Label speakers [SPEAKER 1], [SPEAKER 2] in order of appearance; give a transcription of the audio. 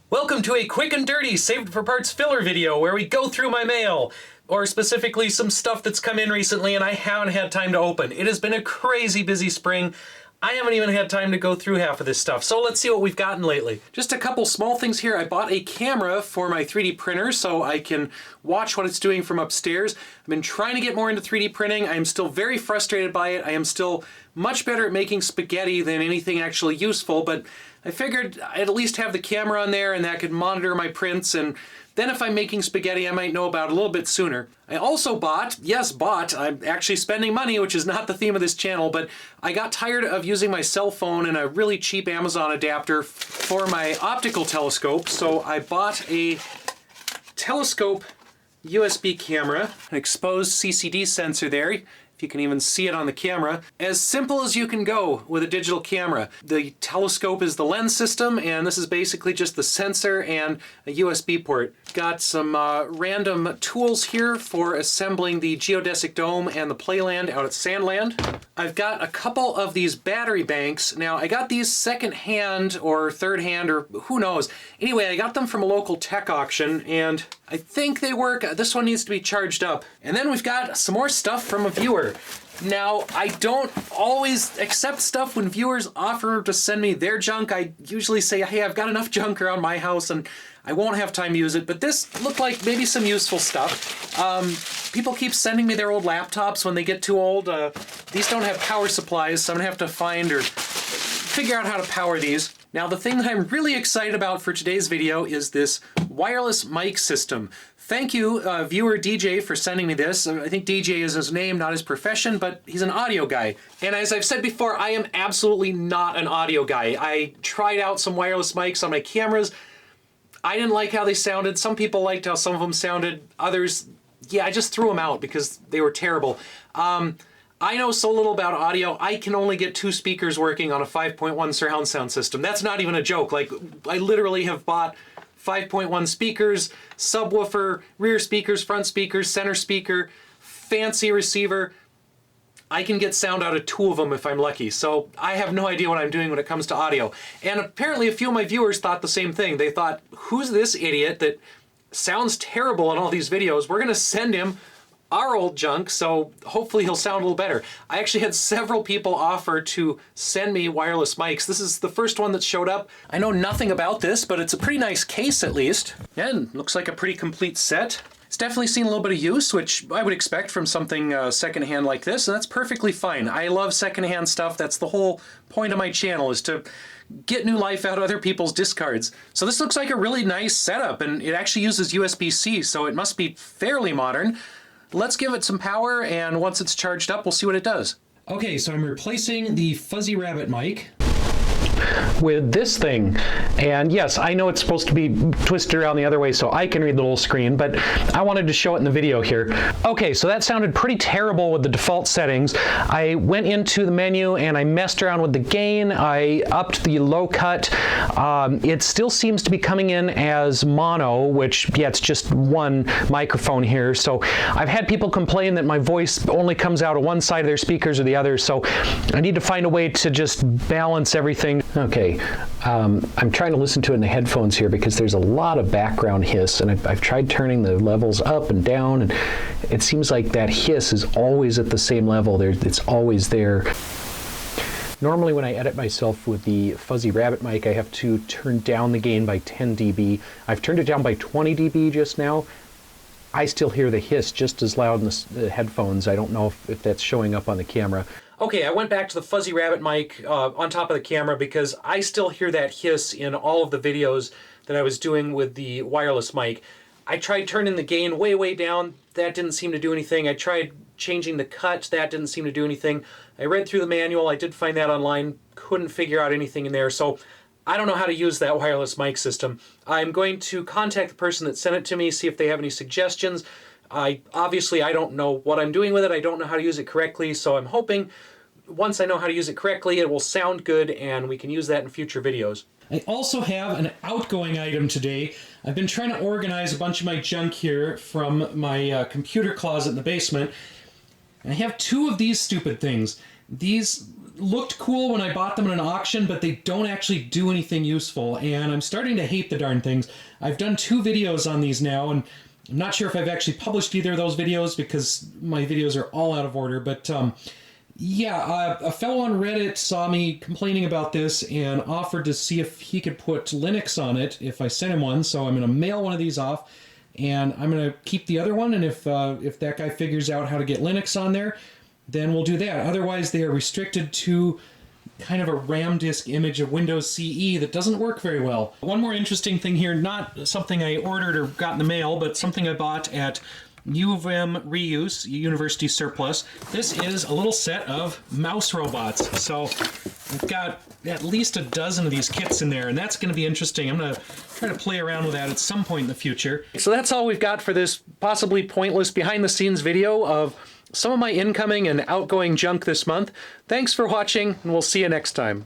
[SPEAKER 1] Welcome to a quick and dirty saved for parts filler video where we go through my mail, or specifically some stuff that's come in recently and I haven't had time to open. It has been a crazy busy spring. I haven't even had time to go through half of this stuff, so let's see what we've gotten lately. Just a couple small things here. I bought a camera for my 3D printer so I can watch what it's doing from upstairs. I've been trying to get more into 3D printing. I am still very frustrated by it. I am still much better at making spaghetti than anything actually useful, but I figured I'd at least have the camera on there and that could monitor my prints, and then if I'm making spaghetti, I might know about it a little bit sooner. I also bought, I'm actually spending money, which is not the theme of this channel, but I got tired of using my cell phone and a really cheap Amazon adapter for my optical telescope, so I bought a telescope USB camera, an exposed CCD sensor there, if you can even see it on the camera. As simple as you can go with a digital camera. The telescope is the lens system, and this is basically just the sensor and a USB port. Got some random tools here for assembling the geodesic dome and the playland out at Sandland. I've got a couple of these battery banks. Now, I got these second-hand or third-hand or who knows. Anyway, I got them from a local tech auction, and I think they work. This one needs to be charged up. And then we've got some more stuff from a viewer. Now, I don't always accept stuff when viewers offer to send me their junk. I usually say, hey, I've got enough junk around my house and I won't have time to use it, but this looked like maybe some useful stuff. People keep sending me their old laptops when they get too old. These don't have power supplies, so I'm gonna have to find or figure out how to power these. Now, the thing that I'm really excited about for today's video is this wireless mic system. Thank you, viewer DJ, for sending me this. I think DJ is his name, not his profession, but he's an audio guy. And as I've said before, I am absolutely not an audio guy. I tried out some wireless mics on my cameras. I didn't like how they sounded. Some people liked how some of them sounded. Others, yeah, I just threw them out because they were terrible. I know so little about audio, I can only get 2 speakers working on a 5.1 surround sound system. That's not even a joke. Like, I literally have bought 5.1 speakers, subwoofer, rear speakers, front speakers, center speaker, fancy receiver. I can get sound out of 2 of them if I'm lucky. So I have no idea what I'm doing when it comes to audio. And apparently a few of my viewers thought the same thing. They thought, who's this idiot that sounds terrible in all these videos? We're gonna send him our old junk, so hopefully he'll sound a little better. I actually had several people offer to send me wireless mics. This is the first one that showed up. I know nothing about this, but it's a pretty nice case at least. And looks like a pretty complete set. It's definitely seen a little bit of use, which I would expect from something secondhand like this, and that's perfectly fine. I love secondhand stuff. That's the whole point of my channel, is to get new life out of other people's discards. So this looks like a really nice setup, and it actually uses USB-C, so it must be fairly modern. Let's give it some power, and once it's charged up, we'll see what it does. Okay, so I'm replacing the Fuzzy Rabbit mic with this thing. And yes, I know it's supposed to be twisted around the other way so I can read the little screen, but I wanted to show it in the video here. Okay, so that sounded pretty terrible with the default settings. I went into the menu and I messed around with the gain. I upped the low cut. It still seems to be coming in as mono, which, yeah, it's just one microphone here. So I've had people complain that my voice only comes out of one side of their speakers or the other, so I need to find a way to just balance everything. Okay, I'm trying to listen to it in the headphones here because there's a lot of background hiss, and I've tried turning the levels up and down, and it seems like that hiss is always at the same level. It's always there. Normally when I edit myself with the Fuzzy Rabbit mic, I have to turn down the gain by 10 dB. I've turned it down by 20 dB just now. I still hear the hiss just as loud in the headphones. I don't know if that's showing up on the camera. Okay, I went back to the Fuzzy Rabbit mic on top of the camera because I still hear that hiss in all of the videos that I was doing with the wireless mic. I tried turning the gain way, way down. That didn't seem to do anything. I tried changing the cut. That didn't seem to do anything. I read through the manual. I did find that online. Couldn't figure out anything in there. So I don't know how to use that wireless mic system. I'm going to contact the person that sent it to me, see if they have any suggestions. Obviously, I don't know what I'm doing with it. I don't know how to use it correctly, so I'm hoping once I know how to use it correctly, it will sound good and we can use that in future videos. I also have an outgoing item today. I've been trying to organize a bunch of my junk here from my computer closet in the basement. And I have 2 of these stupid things. These
[SPEAKER 2] looked cool when I bought them at an auction, but they don't actually do anything useful, and I'm starting to hate the darn things. I've done 2 videos on these now, and I'm not sure if I've actually published either of those videos because my videos are all out of order, but yeah, a fellow on Reddit saw me complaining about this and offered to see if he could put Linux on it if I sent him one, so I'm going to mail one of these off, and I'm going to keep the other one, and if that guy figures out how to get Linux on there, then we'll do that. Otherwise, they are restricted to kind of a RAM disk image of Windows CE that doesn't work very well. One more interesting thing here, not something I ordered or got in the mail, but something I bought at U of M Reuse, University Surplus. This is a little set of mouse robots. So I've got at least a dozen of these kits in there, and that's going to be interesting. I'm going to try to play around with that at some point in the future. So that's all we've got for this possibly pointless behind-the-scenes video of some of my incoming and outgoing junk this month. Thanks for watching, and we'll see you next time.